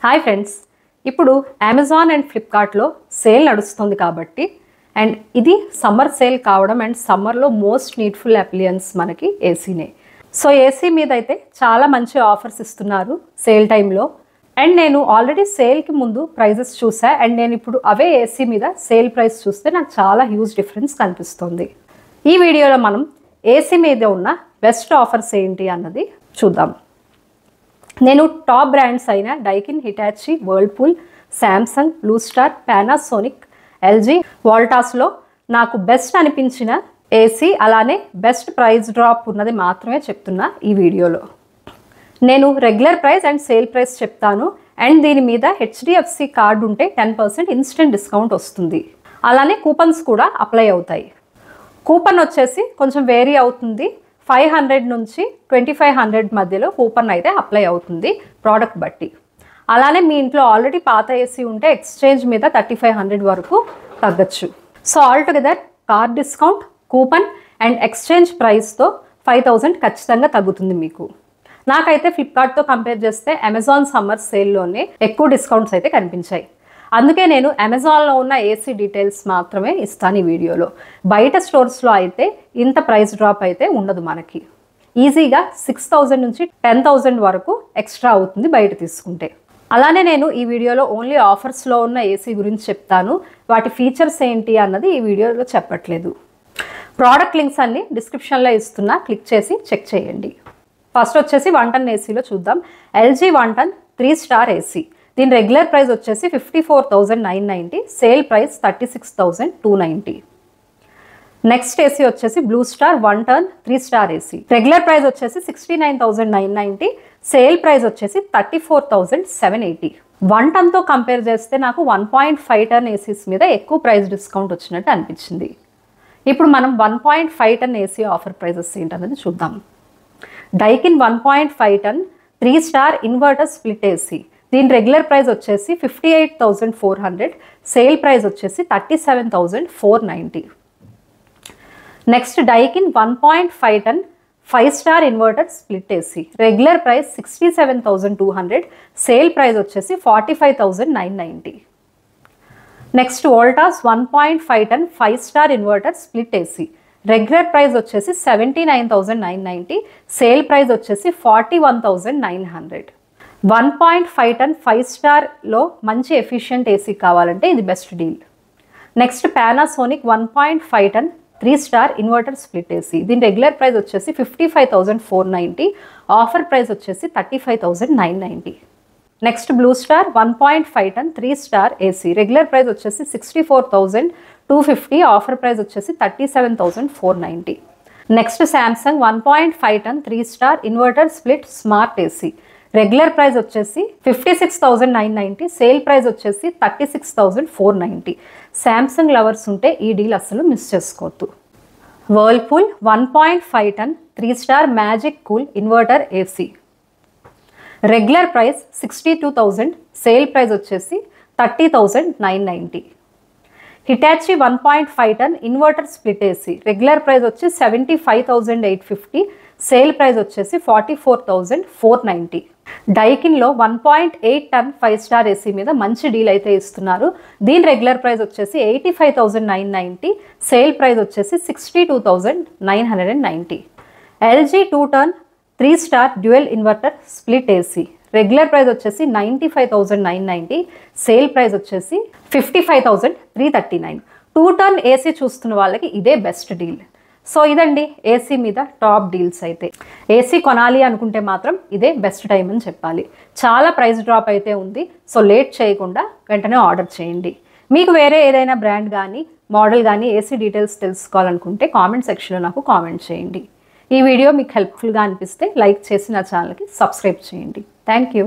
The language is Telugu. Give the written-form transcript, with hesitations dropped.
హాయ్ ఫ్రెండ్స్, ఇప్పుడు అమెజాన్ అండ్ ఫ్లిప్కార్ట్లో సేల్ నడుస్తుంది కాబట్టి అండ్ ఇది సమ్మర్ సేల్ కావడం అండ్ సమ్మర్లో మోస్ట్ నీడ్ఫుల్ అప్లియన్స్ మనకి ఏసీనే. సో ఏసీ మీద అయితే చాలా మంచి ఆఫర్స్ ఇస్తున్నారు సేల్ టైంలో. అండ్ నేను ఆల్రెడీ సేల్కి ముందు ప్రైజెస్ చూసా అండ్ నేను ఇప్పుడు అవే ఏసీ మీద సేల్ ప్రైస్ చూస్తే నాకు చాలా హ్యూజ్ డిఫరెన్స్ కనిపిస్తుంది. ఈ వీడియోలో మనం ఏసీ మీద ఉన్న బెస్ట్ ఆఫర్స్ ఏంటి అన్నది చూద్దాం. నేను టాప్ బ్రాండ్స్ అయిన Daikin, Hitachi, Whirlpool, Samsung, Blue Star, Panasonic, LG, వోల్టాస్లో నాకు బెస్ట్ అనిపించిన ఏసీ అలానే బెస్ట్ ప్రైస్ డ్రాప్ ఉన్నది మాత్రమే చెప్తున్నా ఈ వీడియోలో. నేను regular price and sale price చెప్తాను అండ్ దీని మీద హెచ్డిఎఫ్సి కార్డు ఉంటే 10% ఇన్స్టెంట్ డిస్కౌంట్ వస్తుంది. అలానే కూపన్స్ కూడా అప్లై అవుతాయి. కూపన్ వచ్చేసి కొంచెం వేరీ అవుతుంది. 500 నుంచి 2500 మధ్యలో కూపన్ అయితే అప్లై అవుతుంది ప్రోడక్ట్ బట్టి. అలానే మీ ఇంట్లో ఆల్రెడీ పాత ఏసీ ఉంటే ఎక్స్చేంజ్ మీద 3500 వరకు తగ్గచ్చు. So altogether card discount, coupon and exchange ప్రైస్తో 5000 ఖచ్చితంగా తగ్గుతుంది మీకు. నాకైతే ఫ్లిప్కార్ట్తో కంపేర్ చేస్తే అమెజాన్ సమ్మర్ సేల్లోనే ఎక్కువ డిస్కౌంట్స్ అయితే కనిపించాయి. అందుకే నేను అమెజాన్లో ఉన్న ఏసీ డీటెయిల్స్ మాత్రమే ఇస్తాను ఈ వీడియోలో. బయట స్టోర్స్లో అయితే ఇంత ప్రైస్ డ్రాప్ అయితే ఉండదు. మనకి ఈజీగా 6000 నుంచి 10000 వరకు ఎక్స్ట్రా అవుతుంది బయట తీసుకుంటే. అలానే నేను ఈ వీడియోలో ఓన్లీ ఆఫర్స్లో ఉన్న ఏసీ గురించి చెప్తాను. వాటి ఫీచర్స్ ఏంటి అన్నది ఈ వీడియోలో చెప్పట్లేదు. ప్రోడక్ట్ లింక్స్ అన్ని డిస్క్రిప్షన్లో ఇస్తున్నా, క్లిక్ చేసి చెక్ చేయండి. ఫస్ట్ వచ్చేసి 1 ton ఏసీలో చూద్దాం. LG 1 ton 3 star AC. దీని రెగ్యులర్ ప్రైస్ వచ్చేసి 54,990, సేల్ ప్రైస్ 36,290. నెక్స్ట్ ఏసీ వచ్చేసి blue star 1 ton 3 star AC. Regular price వచ్చేసి 69,990, సేల్ ప్రైస్ వచ్చేసి 34,780. 1 tonతో కంపేర్ చేస్తే నాకు 1.5 ton ఏసీస్ మీద ఎక్కువ ప్రైస్ డిస్కౌంట్ వచ్చినట్టు అనిపించింది. ఇప్పుడు మనం 1.5 ton ఏసీ ఆఫర్ ప్రైజెస్ ఏంటన్నది చూద్దాం. Daikin 1.5 ton 3 star inverter split AC. దీని రెగ్యులర్ ప్రైస్ వచ్చేసి 58,400, సేల్ ప్రైస్ వచ్చేసి 37,490. Next Daikin 1.5 ton 5 star inverter split AC. Regular price 67,200, sale price వచ్చేసి 45,990. Next Voltas 1.5 ton 5 star inverter split AC. Regular price వచ్చేసి 79,990, సేల్ ప్రైస్ వచ్చేసి 41,900. 1.5 ton 5 స్టార్లో మంచి ఎఫిషియంట్ ఏసీ కావాలంటే ఇది best deal. Next Panasonic 1.5 ton 3 star inverter split AC. దీని రెగ్యులర్ ప్రైస్ వచ్చేసి 55,490, ఆఫర్ ప్రైస్ వచ్చేసి 35,990. Next blue star 1.5 ton 3 star AC. Regular price వచ్చేసి 64,250, ఆఫర్ ప్రైస్ వచ్చేసి 37,490. Next Samsung 1.5 ton 3 star inverter split smart AC. Regular price వచ్చేసి 56,990, సేల్ ప్రైస్ వచ్చేసి 36,490. శాంసంగ్ లవర్స్ ఉంటే ఈ డీల్ అసలు మిస్ చేసుకోవద్దు. Whirlpool 1.5 ton 3 star magic cool inverter AC. Regular price 62,000, sale price వచ్చేసి 30,990. Hitachi 1.5 ton inverter split AC. Regular price వచ్చి 75,850, సేల్ ప్రైస్ వచ్చేసి 44,490. డైకిన్లో 1.8 ton 5 స్టార్ ఏసీ మీద మంచి డీల్ అయితే ఇస్తున్నారు. దీని రెగ్యులర్ ప్రైస్ వచ్చేసి 85,990, సేల్ ప్రైస్ వచ్చేసి 62,990. LG 2 ton 3 star dual inverter split AC. Regular price వచ్చేసి 95,990, సేల్ ప్రైస్ వచ్చేసి 55,339. 2 ton ఏసీ చూస్తున్న వాళ్ళకి ఇదే బెస్ట్ డీల్. సో ఇదండి ఏసీ మీద టాప్ డీల్స్ అయితే. ఏసీ కొనాలి అనుకుంటే మాత్రం ఇదే బెస్ట్ టైం అని చెప్పాలి. చాలా ప్రైస్ డ్రాప్ అయితే ఉంది. సో లేట్ చేయకుండా వెంటనే ఆర్డర్ చేయండి. మీకు వేరే ఏదైనా బ్రాండ్ కానీ మోడల్ కానీ ఏసీ డీటెయిల్స్ తెలుసుకోవాలనుకుంటే కామెంట్ సెక్షన్లో నాకు కామెంట్ చేయండి. ఈ వీడియో మీకు హెల్ప్ఫుల్గా అనిపిస్తే లైక్ చేసి నా ఛానల్కి సబ్స్క్రైబ్ చేయండి. Thank you.